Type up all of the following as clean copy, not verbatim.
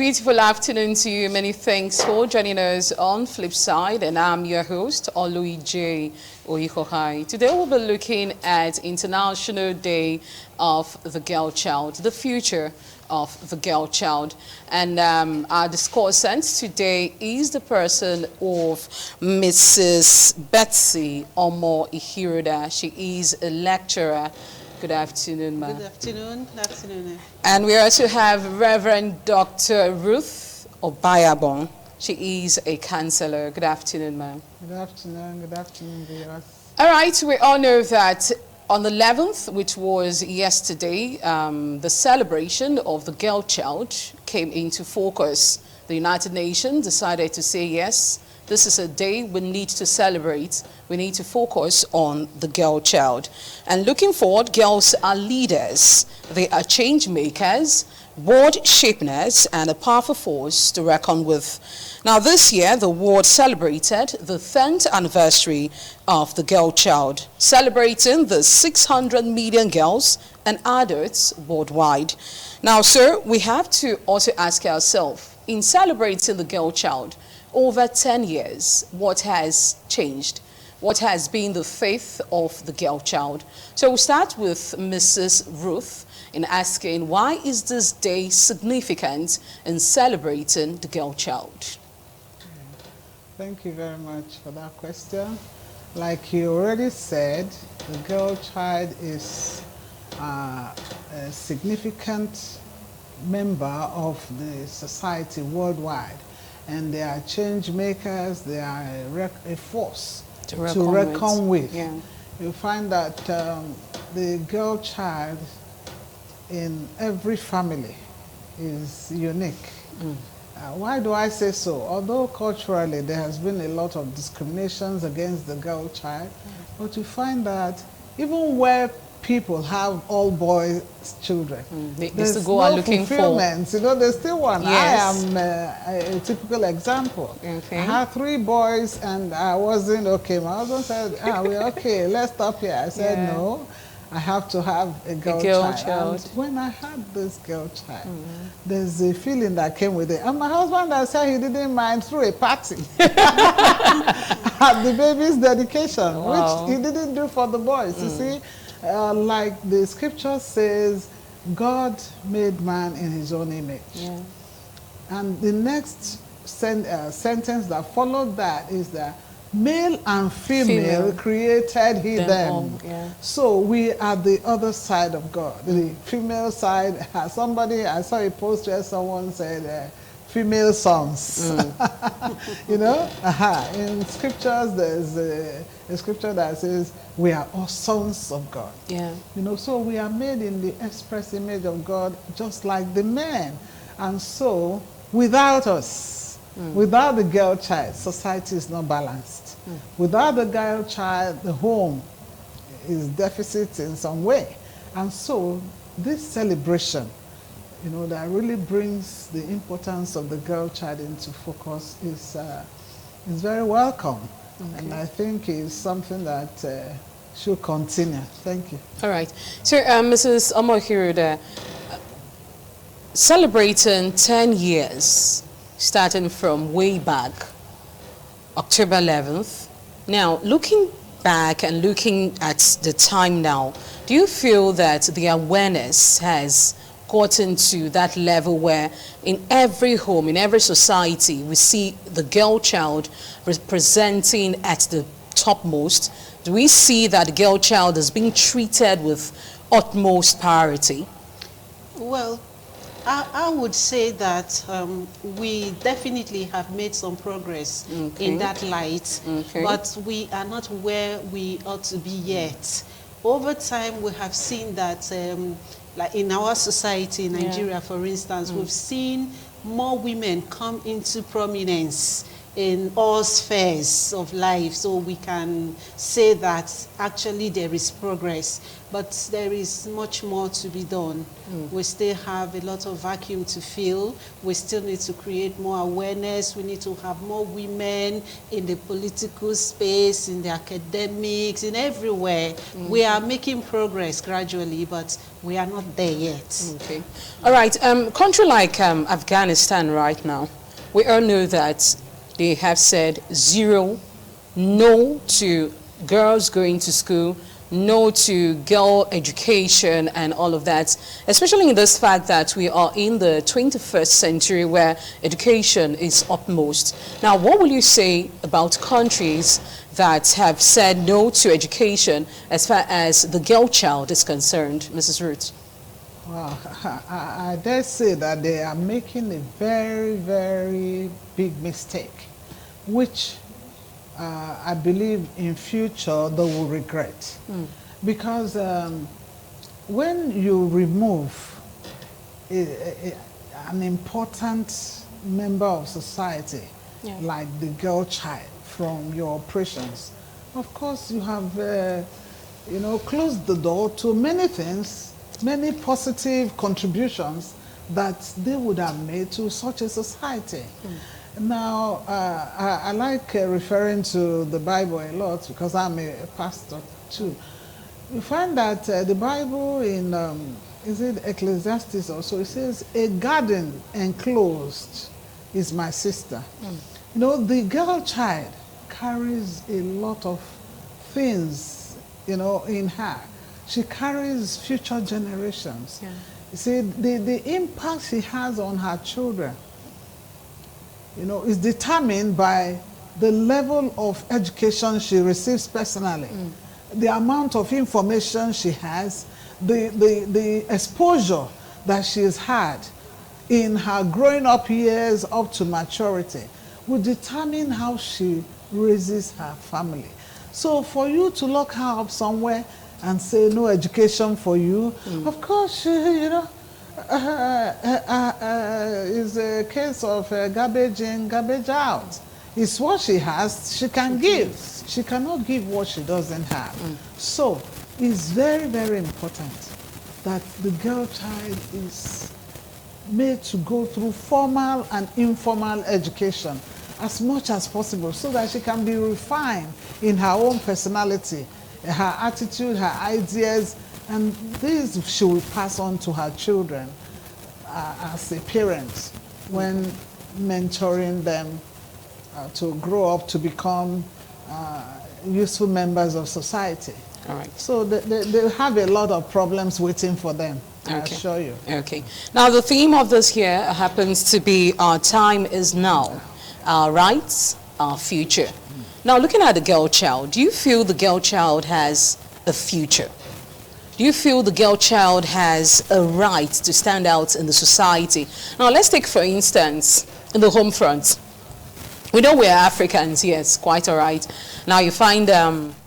beautiful afternoon to you. Many thanks for joining us on Flipside, and I'm your host, Olui J. Oyihohai. Today we'll be looking at International Day of the Girl Child, the future of the girl child. And our discussant today is the person of Mrs. Betsy Omo Ihiruda. She is a lecturer. Good afternoon, ma'am. Good afternoon. Good afternoon. And we also have Reverend Dr. Ruth Obayabon. She is a counselor. Good afternoon, ma'am. Good afternoon, viewers. All right, we all know that on the 11th, which was yesterday, the celebration of the girl child came into focus. The United Nations decided to say, yes, this is a day we need to celebrate. We need to focus on the girl child. And looking forward, girls are leaders. They are change makers, world shapers, and a powerful force to reckon with. Now this year, the world celebrated the 10th anniversary of the girl child, celebrating the 600 million girls and adults worldwide. Now, sir, we have to also ask ourselves, in celebrating the girl child, over 10 years, what has changed? What has been the faith of the girl child? So we'll start with Mrs. Ruth in asking, why is this day significant in celebrating the girl child? Thank you very much for that question. Like you already said, the girl child is a significant member of the society worldwide. And they are change makers, they are a force to reckon with. Yeah. You find that the girl child in every family is unique. Why do I say so? Although culturally there has been a lot of discriminations against the girl child, but you find that even where people have all boys children, they still go out looking for. You know, there's still one. Yes. I am a typical example. Okay. I had 3 boys and I wasn't okay. My husband said, we're okay, let's stop here. I said, no, I have to have a girl child. And when I had this girl child, there's a feeling that came with it. And my husband, I said he didn't mind, threw a party at the baby's dedication, which he didn't do for the boys. You see, like the scripture says, God made man in his own image. Yeah. And the next sentence that followed that is that male and female created he them. Yeah. So we are the other side of God. The female side, somebody, I saw a post where someone said, female sons. You know, in scriptures there's a scripture that says we are all sons of God. Yeah. You know, so we are made in the express image of God, just like the men. And so without us, without the girl child, society is not balanced. Without the girl child, the home is deficit in some way. And so this celebration, you know, that really brings the importance of the girl child into focus is very welcome. Okay. And I think it's something that should continue. Thank you. All right. So, Mrs. Omo Ihiruda, celebrating 10 years, starting from way back, October 11th. Now, looking back and looking at the time now, do you feel that the awareness has gotten to that level where in every home, in every society, we see the girl child representing at the topmost? Do we see that the girl child is being treated with utmost priority? Well, I would say that we definitely have made some progress in that light, but we are not where we ought to be yet. Over time, we have seen that like in our society, in Nigeria, for instance, we've seen more women come into prominence in all spheres of life, so we can say that actually there is progress, but there is much more to be done. We still have a lot of vacuum to fill. We still need to create more awareness. We need to have more women in the political space, in the academics, in everywhere. We are making progress gradually, but we are not there yet. Okay. All right. Country like Afghanistan right now, we all know that they have said zero, no to girls going to school, no to girl education and all of that, especially in this fact that we are in the 21st century where education is upmost. Now, what will you say about countries that have said no to education as far as the girl child is concerned, Mrs. Ruth? Well, I dare say that they are making a very, very big mistake, which I believe in future they will regret. Because when you remove an important member of society, like the girl child, from your operations, of course you have closed the door to many things, many positive contributions that they would have made to such a society. Now, I like referring to the Bible a lot because I'm a pastor too. You find that the Bible in, is it Ecclesiastes also, it says, a garden enclosed is my sister. You know, the girl child carries a lot of things, in her. She carries future generations. You see, the impact she has on her children, is determined by the level of education she receives personally, the amount of information she has, the exposure that she's had in her growing up years up to maturity will determine how she raises her family. So for you to lock her up somewhere and say no education for you, of course, is a case of garbage in, garbage out. It's what she has, she can give. She cannot give what she doesn't have. So it's very, very important that the girl child is made to go through formal and informal education as much as possible so that she can be refined in her own personality, her attitude, her ideas, and these she will pass on to her children as a parent when mentoring them to grow up to become useful members of society. All right. So they have a lot of problems waiting for them, I assure you. Okay. Now, the theme of this here happens to be our time is now, our rights, our future. Now, looking at the girl child, do you feel the girl child has a future? Do you feel the girl child has a right to stand out in the society? Now, let's take, for instance, in the home front. We know we're Africans, yes, quite all right. Now, you find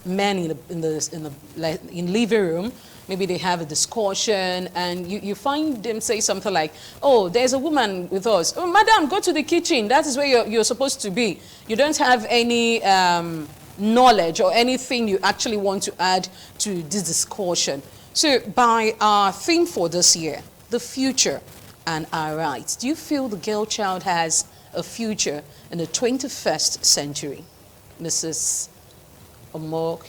men in living room, maybe they have a discussion, and you find them say something like, oh, there's a woman with us. Oh, madam, go to the kitchen. That is where you're supposed to be. You don't have any knowledge or anything you actually want to add to this discussion. So by our theme for this year, the future and our rights, do you feel the girl child has a future in the 21st century, Mrs. Omok?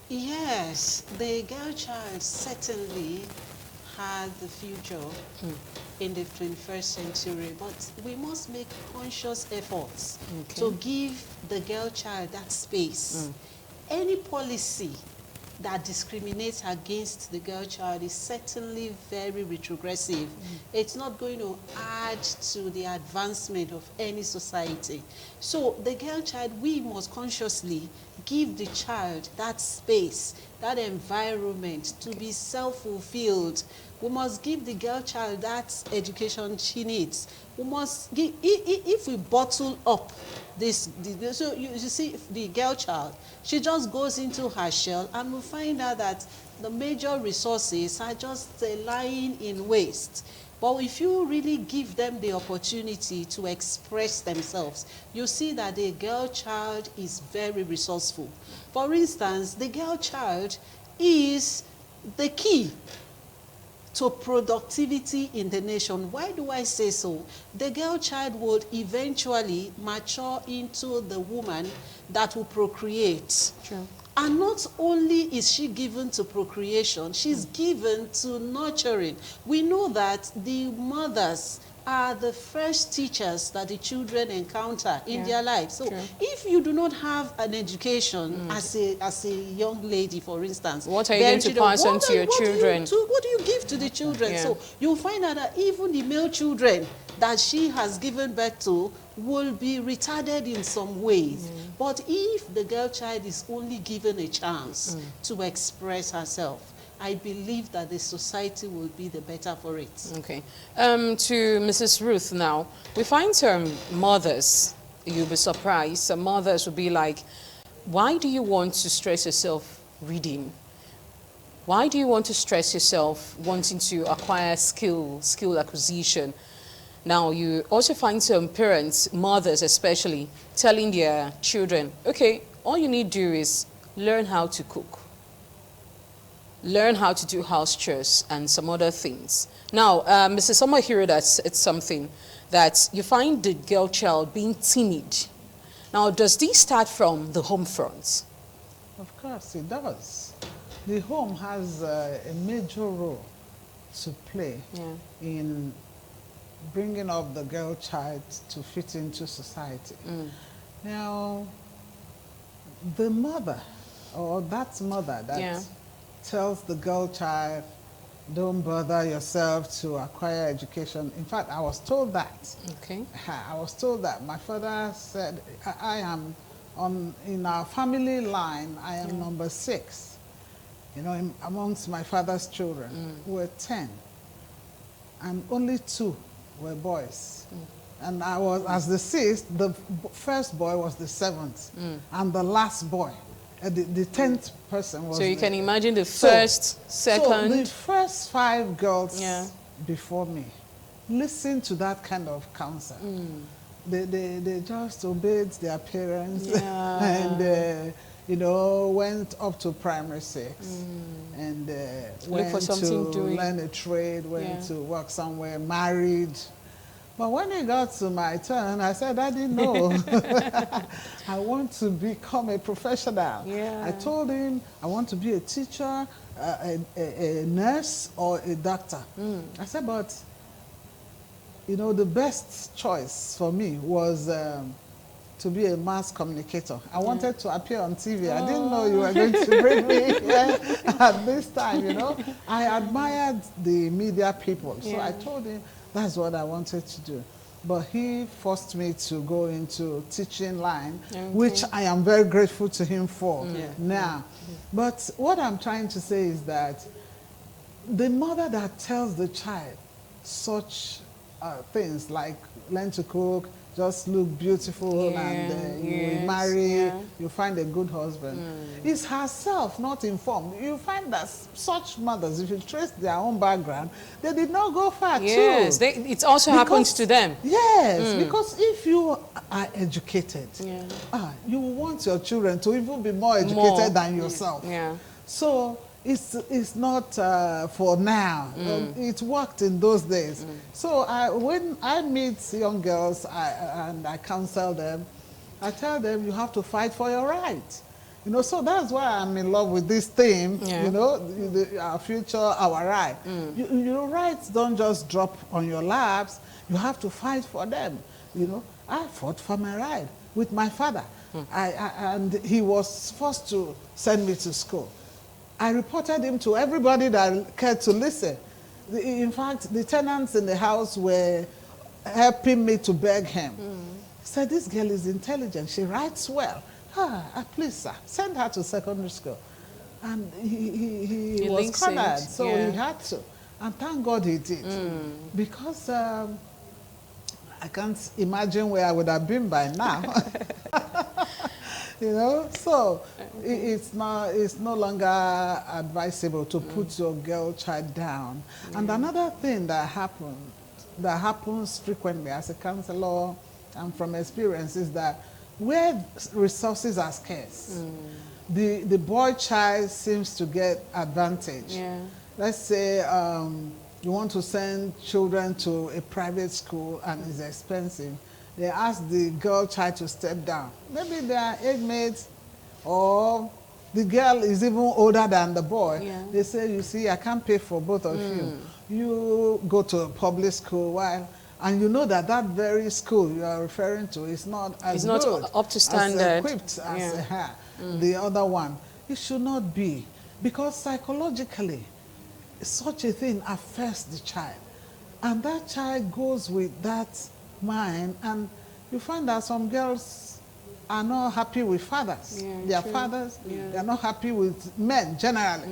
Yes, the girl child certainly has the future in the 21st century, but we must make conscious efforts to give the girl child that space. Any policy that discriminates against the girl child is certainly very retrogressive. It's not going to add to the advancement of any society. So the girl child, we must consciously give the child that space, that environment to be self-fulfilled. We must give the girl child that education she needs. We must give, if we bottle up so you see the girl child, she just goes into her shell and we find out that the major resources are just lying in waste. But if you really give them the opportunity to express themselves, you see that the girl child is very resourceful. For instance, the girl child is the key to productivity in the nation. Why do I say so? The girl child would eventually mature into the woman that will procreate. True. And not only is she given to procreation, she's given to nurturing. We know that the mothers are the first teachers that the children encounter in their lives. So if you do not have an education as a young lady, for instance, what are you going to pass on to your children? What do you give to the children? So you'll find out that even the male children that she has given birth to will be retarded in some ways. But if the girl child is only given a chance to express herself, I believe that the society will be the better for it. Okay. To Mrs. Ruth now, we find some mothers, you'll be surprised, some mothers will be like, why do you want to stress yourself reading? Why do you want to stress yourself wanting to acquire skill acquisition? Now, you also find some parents, mothers especially, telling their children, okay, all you need to do is learn how to cook, learn how to do house chores and some other things. Now, Mrs. Sommer here, it's something that you find the girl child being timid. Now, does this start from the home front? Of course, it does. The home has a major role to play in bringing up the girl child to fit into society. Now, the mother, or that mother that tells the girl child, don't bother yourself to acquire education. In fact, I was told that. Okay. I was told that. My father said, I am in our family line, I am number 6. You know, amongst my father's children, who were 10. And only 2 were boys. And I was, as the 6th, the first boy was the 7th. And the last boy, the 10th person was. So you can imagine the first, second. So the first 5 girls before me listened to that kind of counsel. They just obeyed their parents and you know, went up to primary 6 and went for something to learn a trade, went to work somewhere, married. But when it got to my turn, I said, I didn't know. I want to become a professional. I told him, I want to be a teacher, a nurse, or a doctor. I said, but, you know, the best choice for me was to be a mass communicator. I wanted to appear on TV. I didn't know you were going to bring me here at this time, you know. I admired the media people, so I told him, that's what I wanted to do. But he forced me to go into teaching line, which I am very grateful to him for now. But what I'm trying to say is that the mother that tells the child such things like learn to cook, just look beautiful and you marry, you find a good husband, is herself not informed. You find that such mothers, if you trace their own background, they did not go far too. It also happens to them. Yes, because if you are educated, you want your children to even be more educated than yourself. So it's not for now. It worked in those days. So when I meet young girls and I counsel them, I tell them you have to fight for your right. You know, so that's why I'm in love with this theme. You know, our future, our right. Your rights don't just drop on your laps. You have to fight for them. You know, I fought for my right with my father, and he was forced to send me to school. I reported him to everybody that cared to listen. In fact, the tenants in the house were helping me to beg him. He said, this girl is intelligent. She writes well. Please, sir, send her to secondary school. And he was cornered, so he had to. And thank God he did. Because I can't imagine where I would have been by now. You know, so it's no longer advisable to put your girl child down. And another thing that happens frequently as a counselor and from experience is that where resources are scarce, the boy child seems to get advantage. Yeah. Let's say you want to send children to a private school and it's expensive. They ask the girl child to step down. Maybe they are age mates, or the girl is even older than the boy. Yeah. They say, you see, I can't pay for both of you. You go to a public school, and you know that that very school you are referring to is not as good, not up to standard, as equipped as the other one. It should not be, because psychologically, such a thing affects the child, and that child goes with that mind, and you find that some girls are not happy with fathers. Their fathers, they are not happy with men generally.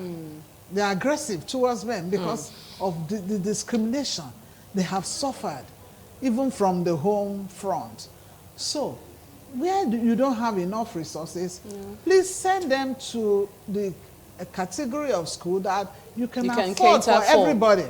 They are aggressive towards men because of the discrimination they have suffered, even from the home front. So, where you don't have enough resources, please send them to a category of school that you can afford for everybody.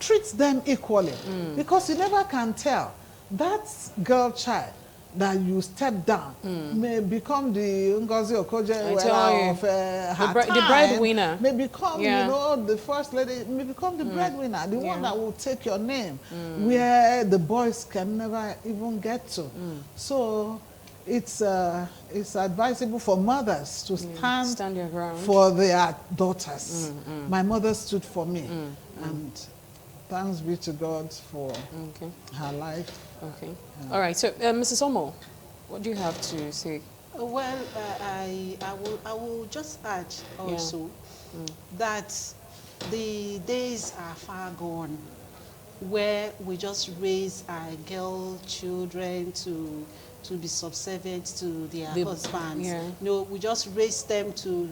Treat them equally, because you never can tell. That girl child that you step down may become the Ngozi Okoje of her time, the breadwinner. May become, you know, the first lady, may become the breadwinner, the one that will take your name, where the boys can never even get to. So it's advisable for mothers to stand your ground for their daughters. My mother stood for me, and thanks be to God for her life. Okay. All right. So, Mrs. Omo, what do you have to say? Well, I will just add also that the days are far gone where we just raise our girl children to be subservient to their husbands. No, we just raise them to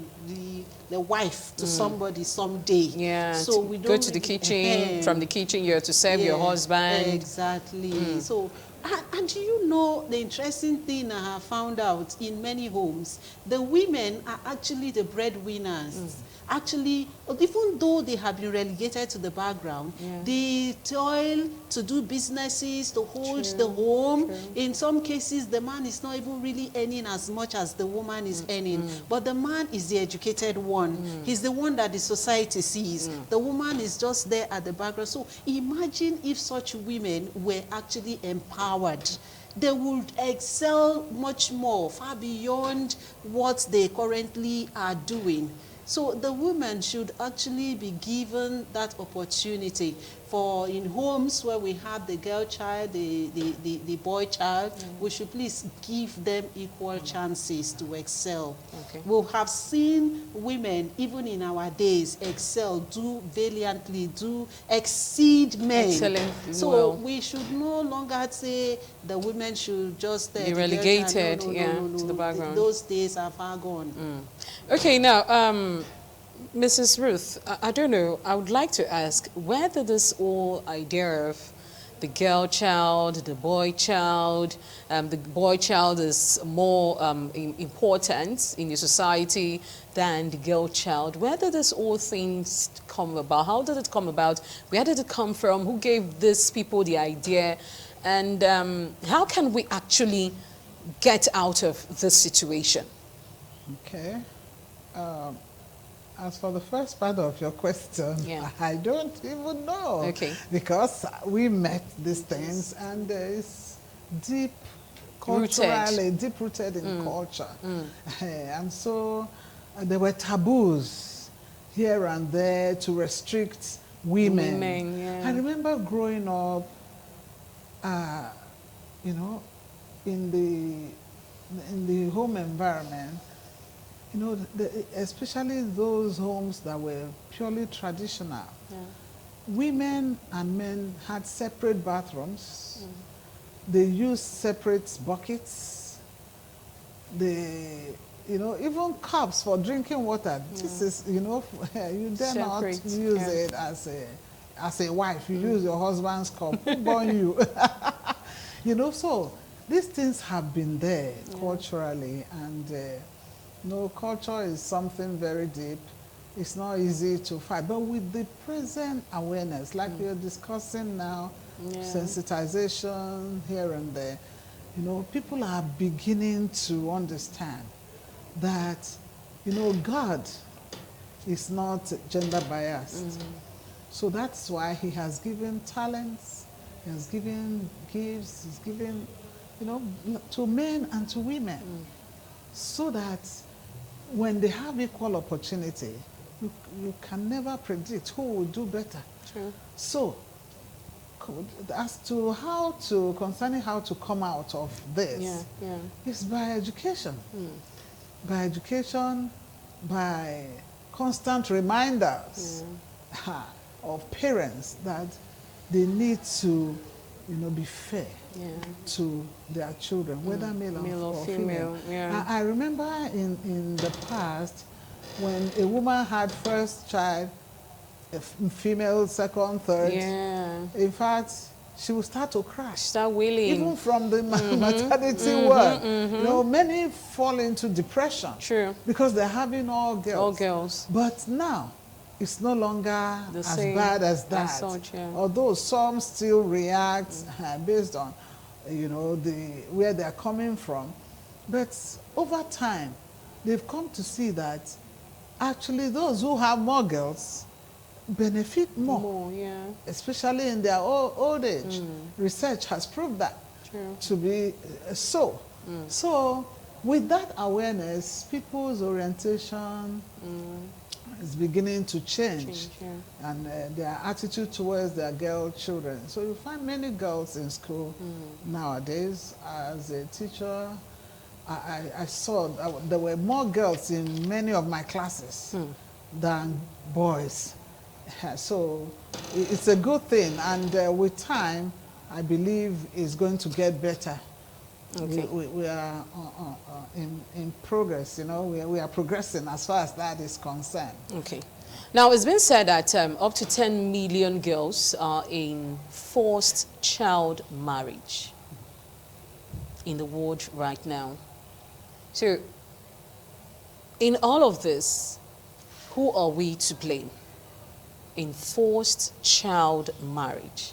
the wife to somebody someday. So we don't go to the kitchen. From the kitchen, you're to serve your husband. Exactly. So, and do you know the interesting thing I have found out in many homes? The women are actually the breadwinners. Actually, even though they have been relegated to the background, they toil to do businesses, to hold the home. In some cases, the man is not even really earning as much as the woman is earning. But the man is the educated one. He's the one that the society sees. The woman is just there at the background. So imagine if such women were actually empowered. They would excel much more, far beyond what they currently are doing. So the women should actually be given that opportunity. For in homes where we have the girl child, the boy child, we should please give them equal chances to excel. We'll have seen women, even in our days, excel, do valiantly, do exceed men. Excellently. So we should no longer say the women should just be relegated no, to the background. Those days are far gone. Okay, now, Mrs. Ruth, I don't know, I would like to ask, where did this whole idea of the girl child, the boy child is more important in the society than the girl child, where did this whole thing come about? How did it come about? Where did it come from? Who gave these people the idea? And how can we actually get out of this situation? Okay. As for the first part of your question, I don't even know. Okay. Because we met these things, and it's deep culturally, deep-rooted in culture. And so there were taboos here and there to restrict women. I remember growing up, you know, in the home environment, you know, especially those homes that were purely traditional. Women and men had separate bathrooms. They used separate buckets. They, you know, even cups for drinking water. This is, you know, you dare not use it as a wife. You use your husband's cup. Who born you? You know, so these things have been there culturally, and culture is something very deep. It's not easy to fight, but with the present awareness, like we are discussing now, sensitization here and there, people are beginning to understand that, God is not gender biased. So that's why he has given talents, he has given gifts, he's given, to men and to women, so that when they have equal opportunity, you can never predict who will do better. True. So, as to concerning how to come out of this, it's by education. By education, by constant reminders of parents that they need to, be fair to their children, whether male or female. I remember in the past, when a woman had first child, a female, second, third, in fact, she would start to cry. Start wailing. Even from the maternity ward. Many fall into depression. True. Because they're having all girls. All girls. But now, it's no longer as bad as that. As such, Although some still react based on, where they're coming from. But over time, they've come to see that actually those who have more girls benefit more, especially in their old age. Research has proved that to be so. So with that awareness, people's orientation is beginning to change, and their attitude towards their girl children. So you find many girls in school nowadays. As a teacher, I saw there were more girls in many of my classes than boys. So it's a good thing, and with time, I believe it's going to get better. Okay. We are in progress, we are progressing as far as that is concerned. Okay. Now, it's been said that up to 10 million girls are in forced child marriage in the world right now. So, in all of this, who are we to blame in forced child marriage?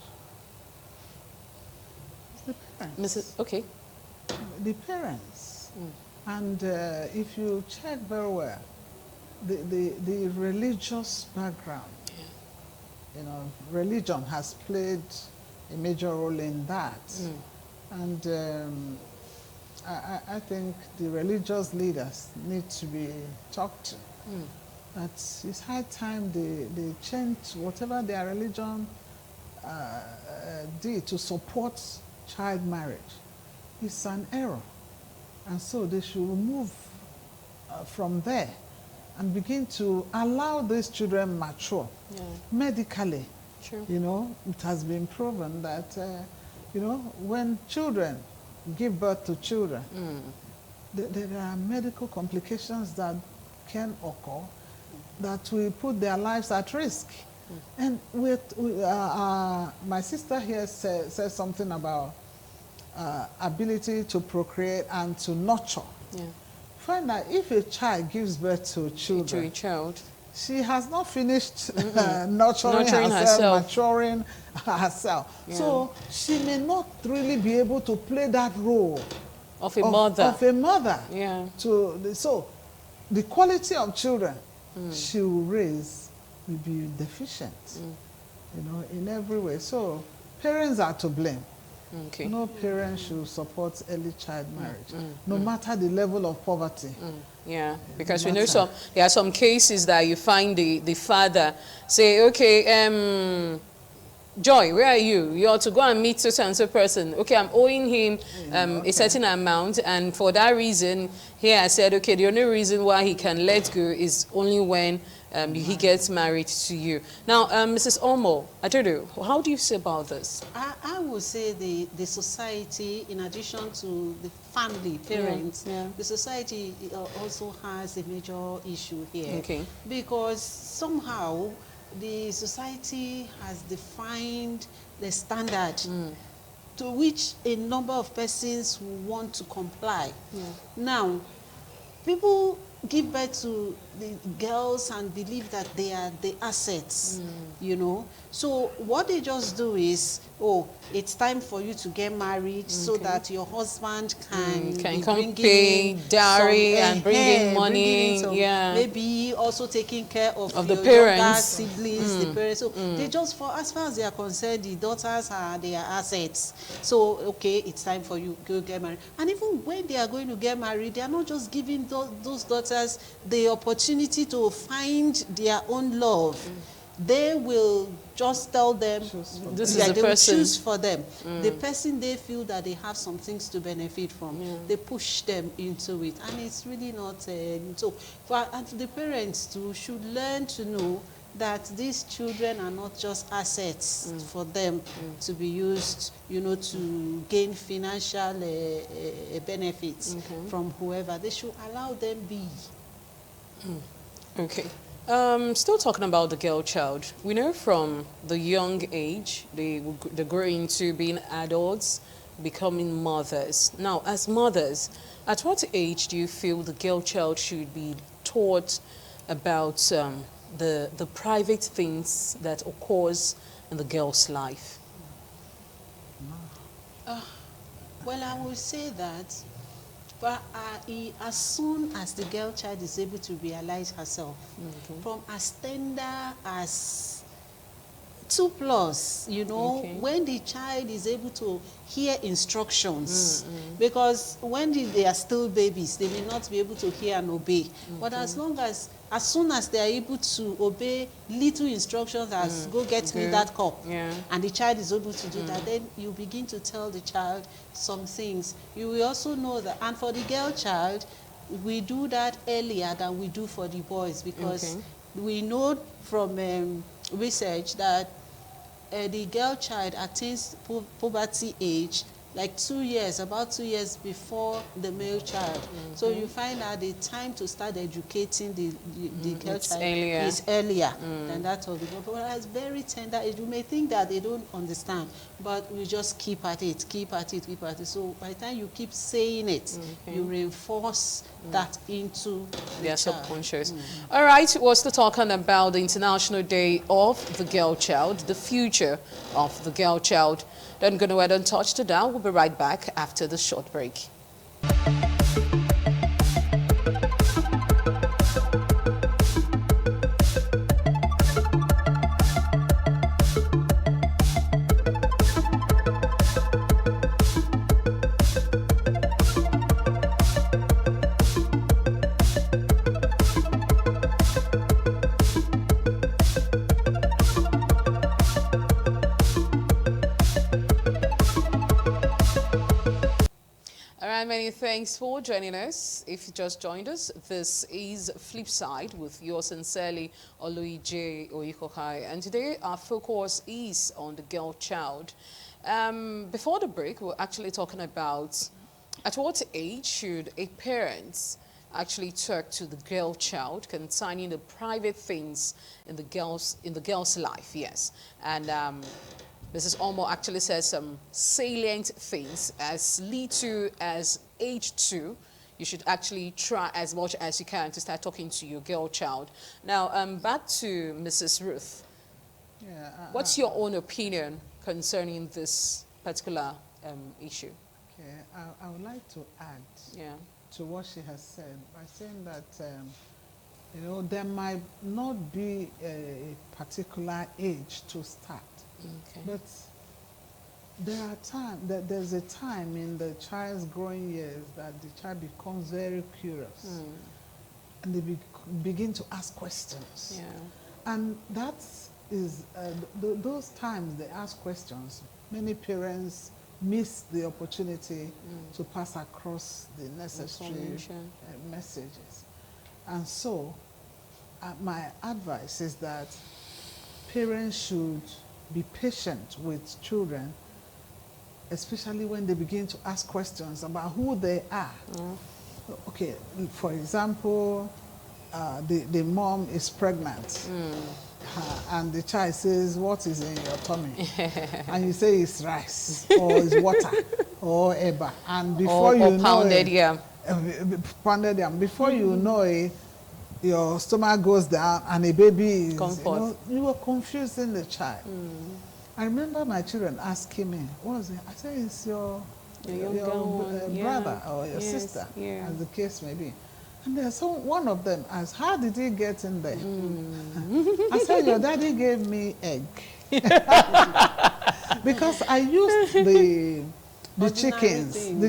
The parents. Okay. The parents. And if you check very well, the religious background, religion has played a major role in that. And I think the religious leaders need to be talked to. That it's high time they change whatever their religion did to support child marriage. It's an error. And so they should move from there and begin to allow these children mature medically. True. It has been proven that, when children give birth to children, there are medical complications that can occur that will put their lives at risk. And my sister here says something about ability to procreate and to nurture. Find that if a child gives birth to children, she has not finished nurturing herself, maturing herself. So she may not really be able to play that role of a mother. So the quality of children she will raise will be deficient, in every way. So parents are to blame. Okay. No parent should support early child marriage, no matter the level of poverty. Yeah, because we know there are some cases that you find the father say, okay, Joy, where are you? You ought to go and meet such and so person. Okay, I'm owing him a certain amount, and for that reason, here I said, okay, the only reason why he can let go is only when he gets married to you. Now, Mrs. Omo, I don't know, how do you say about this? I would say the society, in addition to the family, parents, the society also has a major issue here. Okay. Because somehow the society has defined the standard to which a number of persons want to comply. Now, people give birth to the girls and believe that they are the assets, you know. So what they just do is, oh, it's time for you to get married so that your husband can come pay dowry and bring in money, maybe also taking care of the your parents, younger siblings, the parents. So they just, for as far as they are concerned, the daughters are their assets. So okay, it's time for you to get married. And even when they are going to get married, they are not just giving those daughters the opportunity to find their own love. They will just tell them this is the person. Choose for them the person they feel that they have some things to benefit from. They push them into it, and it's really not so. And the parents too should learn to know that these children are not just assets for them to be used, you know, to gain financial benefits from whoever. They should allow them be. Okay. Still talking about the girl child. We know from the young age, they grow into being adults, becoming mothers. Now, as mothers, at what age do you feel the girl child should be taught about the private things that occurs in the girl's life? Well, I would say that as soon as the girl child is able to realize herself, from as tender as 2+, you know, when the child is able to hear instructions, because when they are still babies, they may not be able to hear and obey. But as soon as they are able to obey little instructions as go get me that cup, and the child is able to do that, then you begin to tell the child some things. You will also know that, and for the girl child, we do that earlier than we do for the boys, because we know from research that the girl child attains puberty age like 2 years, about 2 years before the male child. So you find that the time to start educating the girl child is earlier than that of the boy. But it's very tender age. You may think that they don't understand, but we just keep at it, keep at it, keep at it. So by the time you keep saying it, you reinforce that into their subconscious. All right, we're still talking about the International Day of the Girl Child, the future of the girl child. Don't go nowhere, don't touch the dial. We'll be right back after the short break. Many thanks for joining us. If you just joined us, this is Flipside with yours sincerely, Oluije Oyikokai. And today our focus is on the girl child. Before the break, we're actually talking about at what age should a parent actually talk to the girl child concerning the private things in the girl's life. Yes. And Mrs. Omo actually says some salient things. As little as age 2, you should actually try as much as you can to start talking to your girl child. Now, back to Mrs. Ruth. What's your own opinion concerning this particular issue? Okay, I would like to add to what she has said by saying that you know, there might not be a particular age to start. But there's a time in the child's growing years that the child becomes very curious, and they begin to ask questions. And that is those times they ask questions. Many parents miss the opportunity to pass across the necessary messages. And so, my advice is that parents should be patient with children, especially when they begin to ask questions about who they are. Okay, for example, the mom is pregnant, And the child says, what is in your tummy? And you say it's rice, or it's water, or eba. And before you know pounded it, yam. Pounded yam. Before you know it, your stomach goes down and a baby is, you were confusing the child. I remember my children asking me, what was it? I said, it's your brother or your sister, as the case may be. And there's one of them asked, how did he get in there? I said, your daddy gave me egg. Because I used the chickens in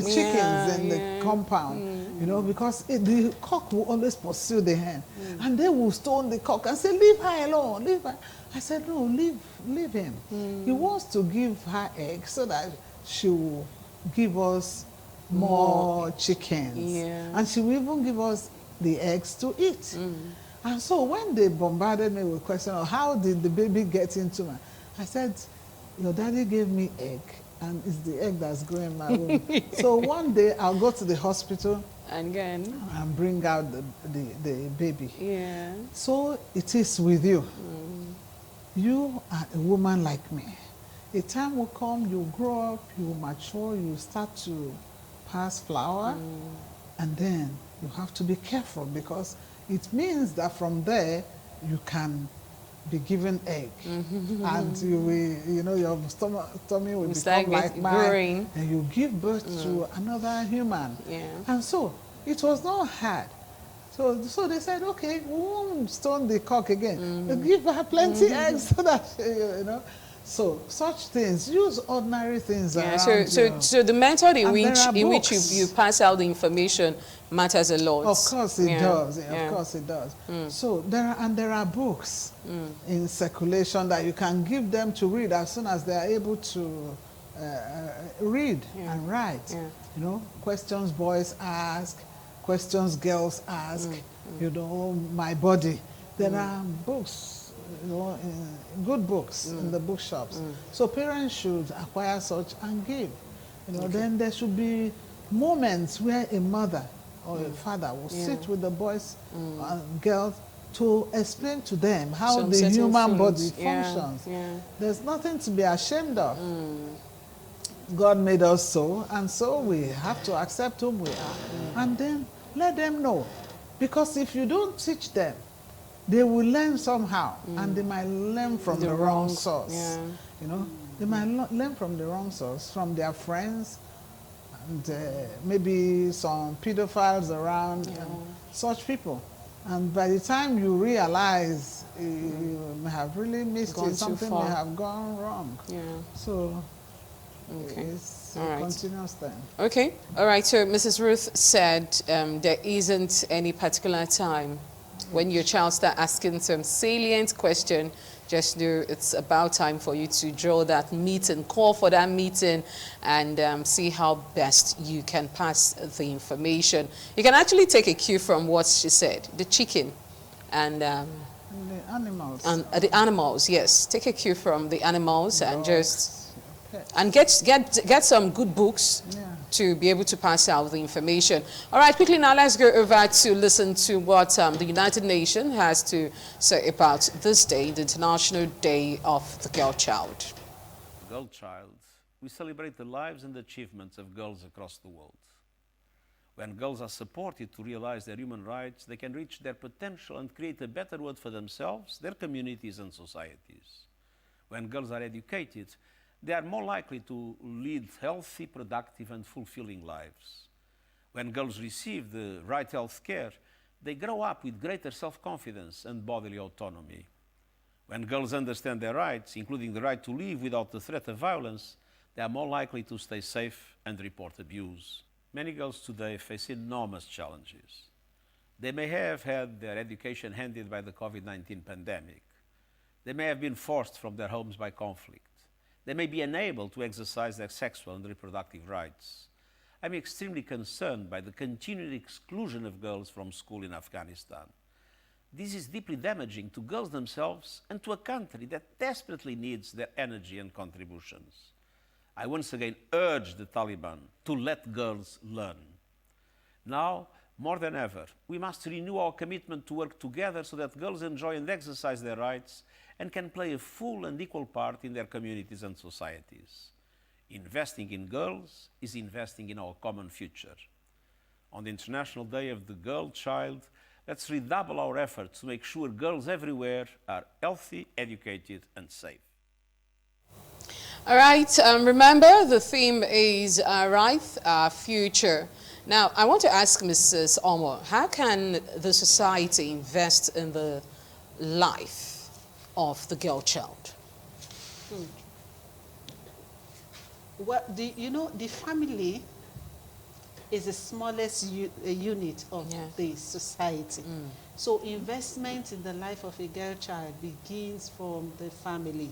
the compound, you know, because the cock will always pursue the hen. And they will stone the cock and say, leave her alone, leave her. I said, no, leave him. He wants to give her egg so that she will give us more chickens. And she will even give us the eggs to eat. And so when they bombarded me with questions of how did the baby get into my, I said, your daddy gave me egg, and it's the egg that's growing in my womb. So one day I'll go to the hospital and bring out the baby. So it is with you. You are a woman like me. A time will come, you grow up, you mature, you start to pass flower, and then you have to be careful, because it means that from there you can be given egg, and you will, you know, your tummy will become like mine, and you give birth to another human. And so it was not hard. So they said, okay, we won't stone the cock again. We'll give her plenty eggs so that, you know. So such things, use ordinary things around so the method in which you pass out the information matters a lot. Of course it does. Of course it does. So there are books in circulation that you can give them to read as soon as they are able to read and write. You know, questions boys ask, questions girls ask. You know, my body. There are books. You know, good books in the bookshops. So parents should acquire such and give. You know, then there should be moments where a mother or a father will sit with the boys and girls to explain to them how the human body functions. There's nothing to be ashamed of. God made us so, and so we have to accept whom we are. And then let them know. Because if you don't teach them, they will learn somehow, and they might learn from the wrong source. You know, they might learn from the wrong source, from their friends, and maybe some pedophiles around, and such people. And by the time you realize you may have really missed it, something may have gone wrong. So it's a continuous thing. Okay, all right. So Mrs. Ruth said there isn't any particular time. When your child starts asking some salient question, just know it's about time for you to draw that meeting, call for that meeting, and see how best you can pass the information. You can actually take a cue from what she said, the chicken and the animals. And the animals, yes. Take a cue from the animals and just and get some good books to be able to pass out the information. All right, quickly now, let's go over to listen to what the United Nations has to say about this day, the International Day of the Girl Child. Girl Child, we celebrate the lives and achievements of girls across the world. When girls are supported to realize their human rights, they can reach their potential and create a better world for themselves, their communities and societies. When girls are educated, they are more likely to lead healthy, productive, and fulfilling lives. When girls receive the right health care, they grow up with greater self-confidence and bodily autonomy. When girls understand their rights, including the right to live without the threat of violence, they are more likely to stay safe and report abuse. Many girls today face enormous challenges. They may have had their education ended by the COVID-19 pandemic. They may have been forced from their homes by conflict. They may be unable to exercise their sexual and reproductive rights. I'm extremely concerned by the continued exclusion of girls from school in Afghanistan. This is deeply damaging to girls themselves and to a country that desperately needs their energy and contributions. I once again urge the Taliban to let girls learn. Now, more than ever, we must renew our commitment to work together so that girls enjoy and exercise their rights and can play a full and equal part in their communities and societies. Investing in girls is investing in our common future. On the International Day of the Girl Child, let's redouble our efforts to make sure girls everywhere are healthy, educated, and safe. All right, remember the theme is our future. Now, I want to ask Mrs. Omo, how can the society invest in the life of the girl child? Well, the family is the smallest unit of the society. So investment in the life of a girl child begins from the family.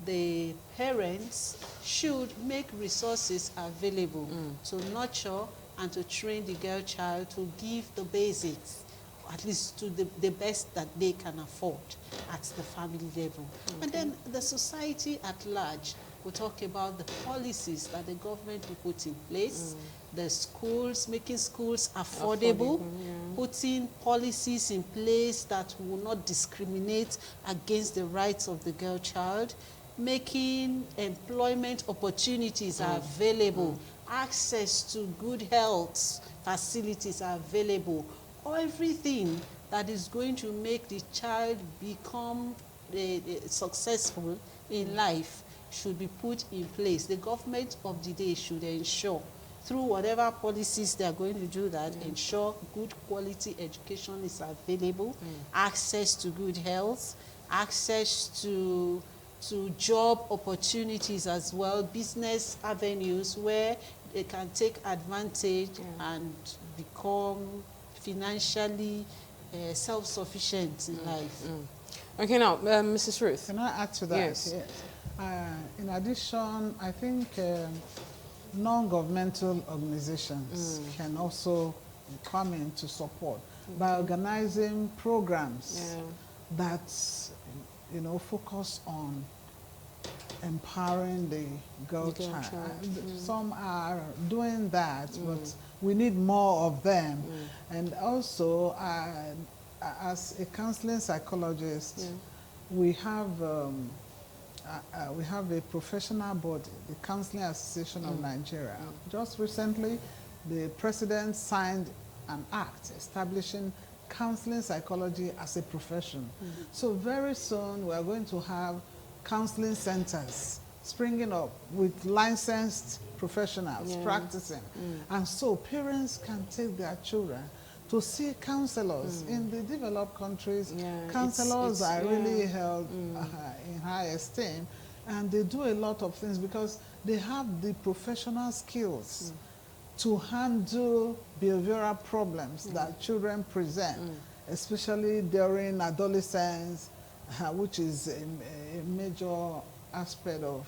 The parents should make resources available to nurture and to train the girl child to give the basics, at least to the best that they can afford at the family level. And then the society at large will talk about the policies that the government will put in place, the schools, making schools affordable, putting policies in place that will not discriminate against the rights of the girl child, making employment opportunities available, access to good health facilities are available. Everything that is going to make the child become successful in life should be put in place. The government of the day should ensure, through whatever policies they are going to do that, ensure good quality education is available, access to good health, access to job opportunities as well, business avenues where they can take advantage and become financially self-sufficient in life. Okay, now, Mrs. Ruth. Can I add to that? Yes. In addition, I think non-governmental organizations can also come in to support by organizing programs that focus on empowering the girl child. Some are doing that, but we need more of them. And also, as a counseling psychologist, we have a professional body, the Counseling Association of Nigeria. Just recently, the president signed an act establishing counseling psychology as a profession. So very soon we are going to have counseling centers springing up with licensed professionals practicing. And so parents can take their children to see counselors. In the developed countries, counselors are really held in high esteem, and they do a lot of things because they have the professional skills to handle behavioral problems that children present, especially during adolescence, which is a major aspect of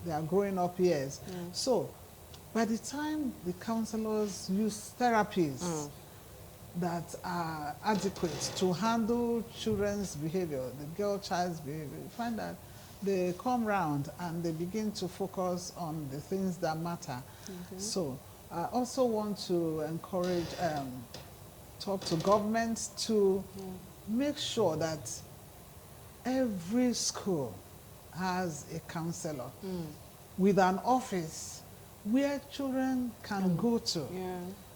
their growing up years. So by the time the counselors use therapies that are adequate to handle children's behavior, the girl child's behavior, you find that they come round and they begin to focus on the things that matter. So I also want to encourage, talk to governments to make sure that every school has a counselor with an office where children can go to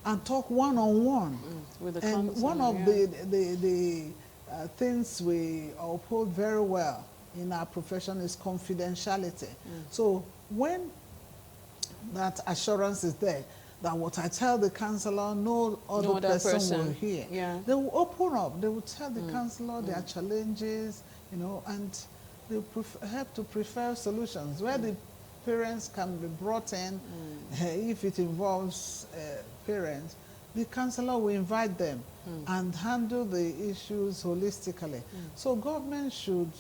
and talk one-on-one. With the and counselor, one of the things we uphold very well in our profession is confidentiality. So when that assurance is there, that what I tell the counselor, no other person will hear. They will open up. They will tell the counselor their challenges, and they help to prefer solutions where the parents can be brought in. If it involves parents, the counselor will invite them and handle the issues holistically. So government should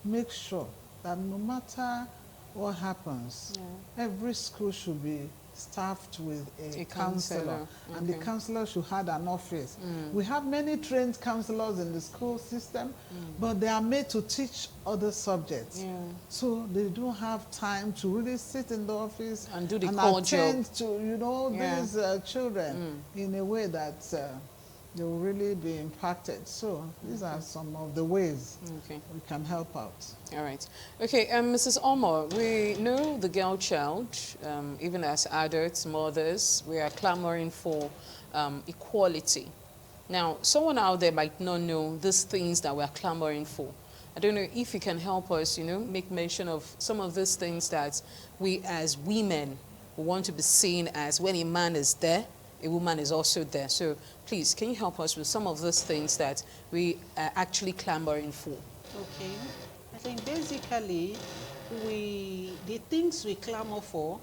make sure that no matter what happens, every school should be staffed with a counselor. And the counselor should have an office. We have many trained counselors in the school system, but they are made to teach other subjects. So they don't have time to really sit in the office and do the and core attend job to, these children in a way that they will really be impacted. So these are some of the ways we can help out. All right. Okay, Mrs. Omo, we know the girl child, even as adults, mothers, we are clamoring for equality. Now, someone out there might not know these things that we are clamoring for. I don't know if you can help us, you know, make mention of some of these things that we as women want to be seen as. When a man is there, a woman is also there. So please, can you help us with some of those things that we are actually clamoring for? Okay. I think basically the things we clamor for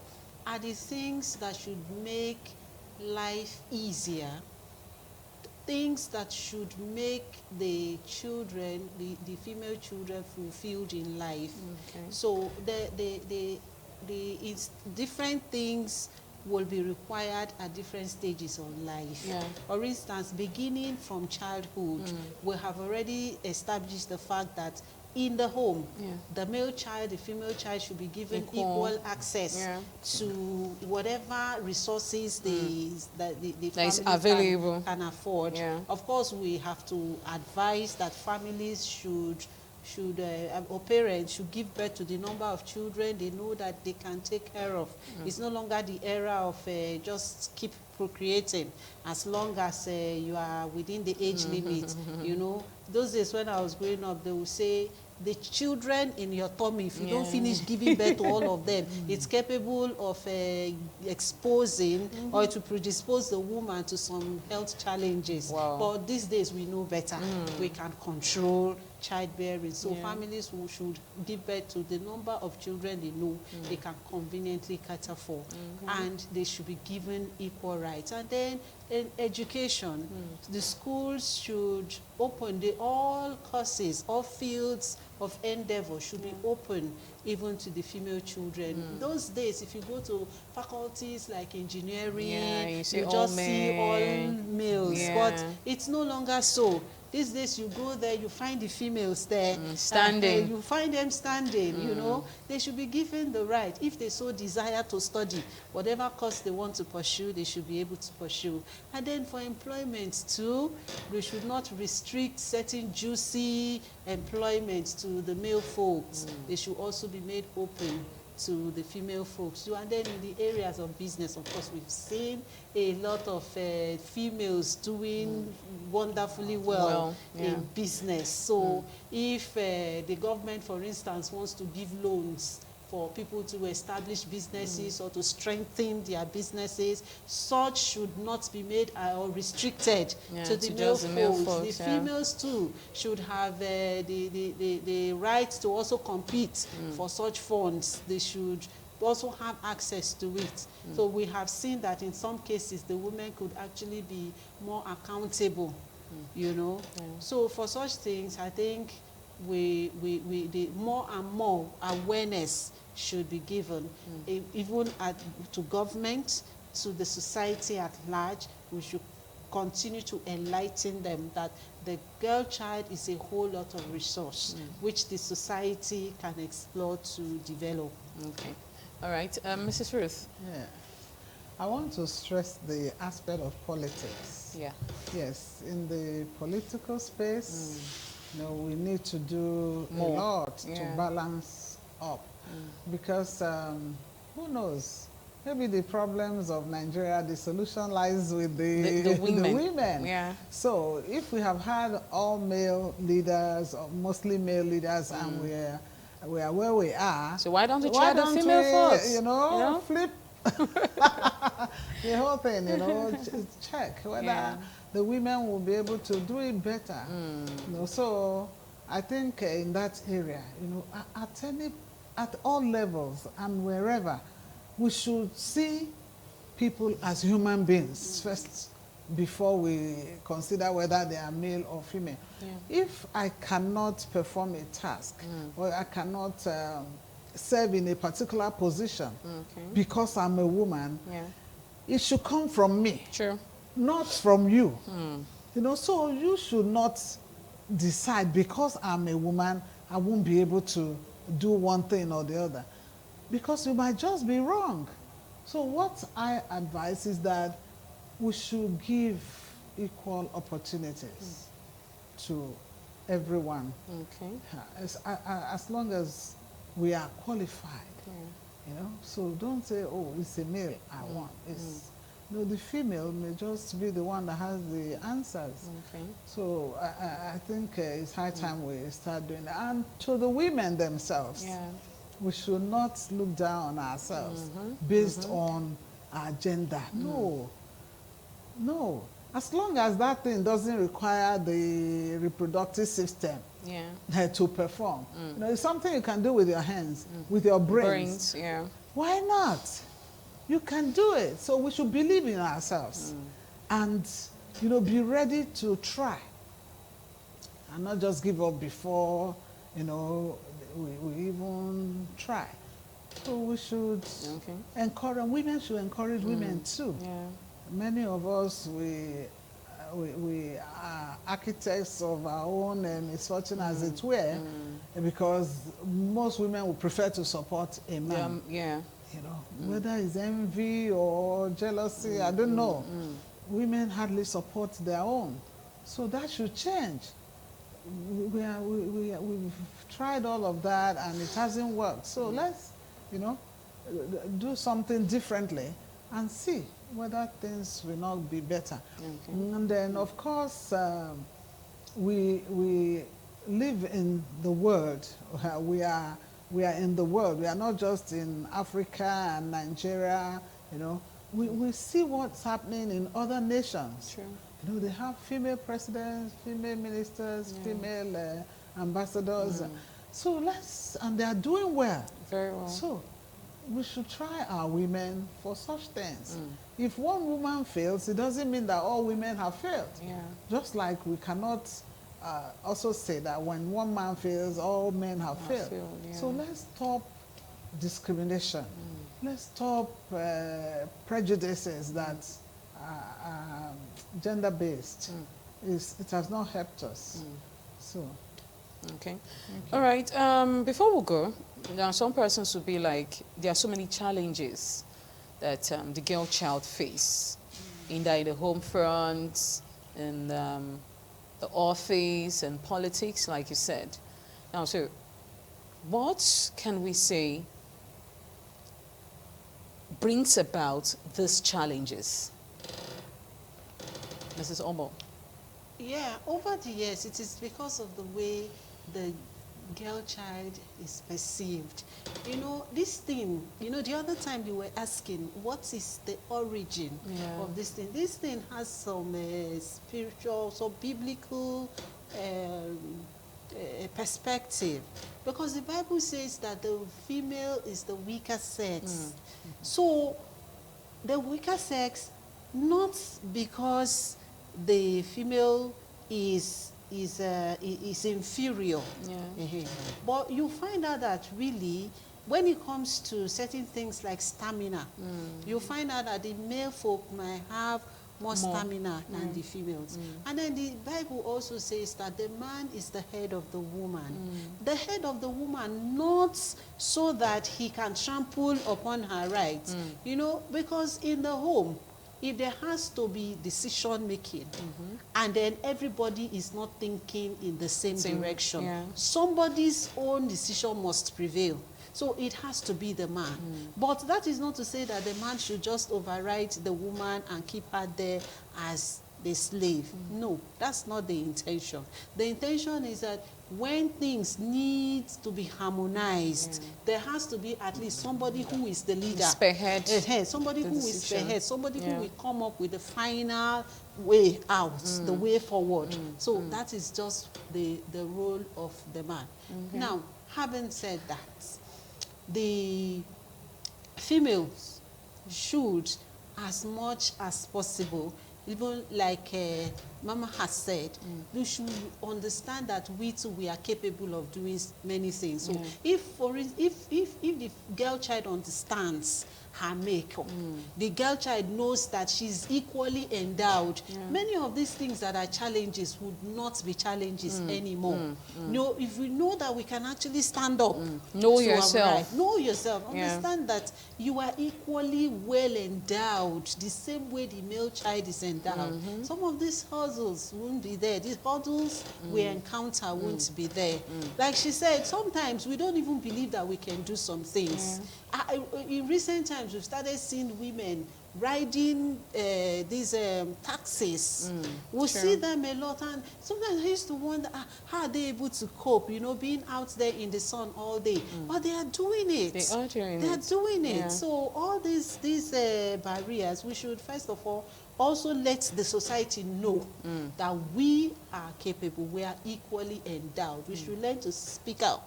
are the things that should make life easier, things that should make the children, the female children, fulfilled in life. Okay. So it's different things will be required at different stages of life. Yeah. For instance, beginning from childhood, we have already established the fact that in the home, the male child, the female child should be given equal access to whatever resources the family available can afford. Of course, we have to advise that families should or parents should give birth to the number of children they know that they can take care of. It's no longer the era of just keep procreating as long as you are within the age limit. You know, those days when I was growing up, they would say the children in your tummy, if you don't finish giving birth to all of them, it's capable of exposing or to predispose the woman to some health challenges. But these days we know better. We can control childbearing. So families who should give birth to the number of children they know they can conveniently cater for. And they should be given equal rights. And then in education, the schools should open all courses, all fields of endeavor should be open even to the female children. Those days, if you go to faculties like engineering, you just see all males. But it's no longer so. These days you go there, you find the females there. Standing. You find them standing, you know. They should be given the right. If they so desire to study, whatever course they want to pursue, they should be able to pursue. And then for employment too, we should not restrict certain juicy employment to the male folks. They should also be made open to the female folks too. And then in the areas of business, of course, we've seen a lot of females doing wonderfully well in business. So if the government, for instance, wants to give loans for people to establish businesses or to strengthen their businesses, such should not be made or restricted to the male folks. The females too should have the right to also compete for such funds. They should also have access to it. So we have seen that in some cases the women could actually be more accountable, you know. So for such things, I think the more and more awareness should be given, even to government, to the society at large. We should continue to enlighten them that the girl child is a whole lot of resource which the society can explore to develop. Okay. All right. Mrs. Ruth. Yeah. I want to stress the aspect of politics. Yes, in the political space, you know, we need to do a lot to balance up. Because who knows, maybe the problems of Nigeria, the solution lies with the women. So if we have had all male leaders, or mostly male leaders, and we are where we are, so why don't we try the female first? You know, flip the whole thing, you know, check whether the women will be able to do it better. You know, so I think in that area, you know, at all levels and wherever, we should see people as human beings first before we consider whether they are male or female. If I cannot perform a task or I cannot serve in a particular position because I'm a woman, it should come from me, not from you. You know, so you should not decide because I'm a woman, I won't be able to do one thing or the other, because you might just be wrong. So what I advise is that we should give equal opportunities to everyone. Okay. As long as we are qualified, you know. So don't say, oh, it's a male I want. It's no, the female may just be the one that has the answers. Okay. So I think it's high time we start doing that. And to the women themselves, we should not look down on ourselves based on our gender. No, no. As long as that thing doesn't require the reproductive system to perform. You know, it's something you can do with your hands, with your brains. Why not? You can do it. So we should believe in ourselves and, you know, be ready to try and not just give up before, you know, we even try. So we should encourage, women should encourage women too. Many of us, we are architects of our own misfortune, as it were, because most women would prefer to support a man. You know, whether it's envy or jealousy, I don't know. Women hardly support their own. So that should change. We've tried all of that and it hasn't worked. So let's, you know, do something differently and see whether things will not be better. And then, of course, we live in the world. We are in the world. We are not just in Africa and Nigeria, you know. We see what's happening in other nations. You know, they have female presidents, female ministers, female ambassadors. So and they are doing well. Very well. So we should try our women for such things. If one woman fails, it doesn't mean that all women have failed. Just like we cannot also say that when one man fails, all men have failed. So let's stop discrimination. Let's stop prejudices that are gender-based. It has not helped us. So. Okay. All right. Before we go, there are some persons who be like, there are so many challenges that the girl child face, in the home front, in the office, and politics, like you said. Now, so what can we say brings about these challenges? Mrs. Omo. Yeah, over the years, it is because of the way the girl child is perceived. You know, this thing, you know, the other time you were asking, what is the origin of this thing? This thing has some spiritual, some biblical perspective. Because the Bible says that the female is the weaker sex. So, the weaker sex, not because the female is inferior. But you find out that really, when it comes to certain things like stamina, you find out that the male folk might have more stamina than the females. And then the Bible also says that the man is the head of the woman. The head of the woman, not so that he can trample upon her rights, you know, because in the home, if there has to be decision making, and then everybody is not thinking in the same direction, somebody's own decision must prevail. So it has to be the man. But that is not to say that the man should just override the woman and keep her there as the slave. No, that's not the intention. The intention is that when things need to be harmonized, there has to be at least somebody who is the leader. Spearhead. Somebody who is spearhead. Somebody who will come up with the final way out, the way forward. So that is just the role of the man. Now, having said that, the females should, as much as possible, even like Mama has said, we should understand that we too, we are capable of doing many things. So if the girl child understands her makeup, the girl child knows that she's equally endowed, many of these things that are challenges would not be challenges anymore. No, if we know that we can actually stand up, know yourself, right, know yourself, understand that you are equally well endowed, the same way the male child is endowed. Some of these hurdles won't be there. These hurdles we encounter won't be there. Like she said, sometimes we don't even believe that we can do some things. In recent times, we've started seeing women riding these taxis. We see them a lot, and sometimes I used to wonder, how are they able to cope, you know, being out there in the sun all day? But they are doing it. They are doing it. They are doing it. So all these barriers, we should first of all also let the society know that we are capable, we are equally endowed. We should learn to speak out.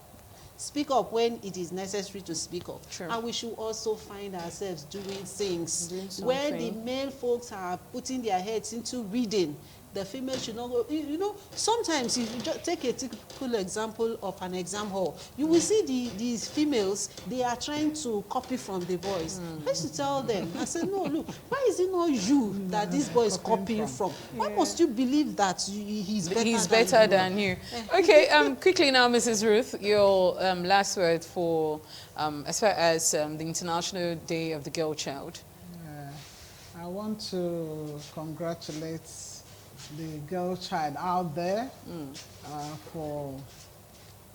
Speak up when it is necessary to speak up. And we should also find ourselves doing things where the male folks are putting their heads into reading. The female should not go. You know, sometimes if you just take a typical example of an exam hall, you will see these females, they are trying to copy from the boys. I used to tell them, I said, no, look, why is it not you that this boy is copying from? Why must you believe that he's better than you? Okay, quickly now, Mrs. Ruth, your last word for as far as the International Day of the Girl Child. I want to congratulate the girl child out there for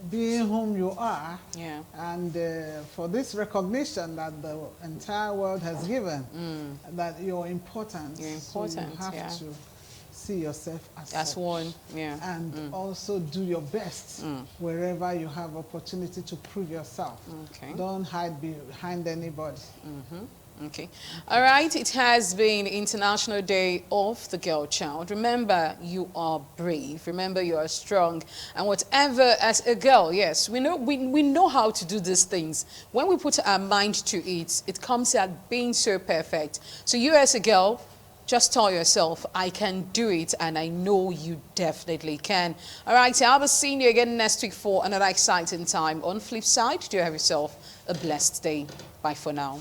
being whom you are, and for this recognition that the entire world has given, that you're important. You're important. So you have to see yourself as one, and also do your best wherever you have opportunity to prove yourself. Don't hide behind anybody. Okay. All right. It has been International Day of the Girl Child. Remember, you are brave. Remember, you are strong. And whatever, as a girl, yes, we know how to do these things. When we put our mind to it, it comes out being so perfect. So you as a girl, just tell yourself, I can do it, and I know you definitely can. All right, so I'll be seeing you again next week for another exciting time on Flipside. Do have yourself a blessed day. Bye for now.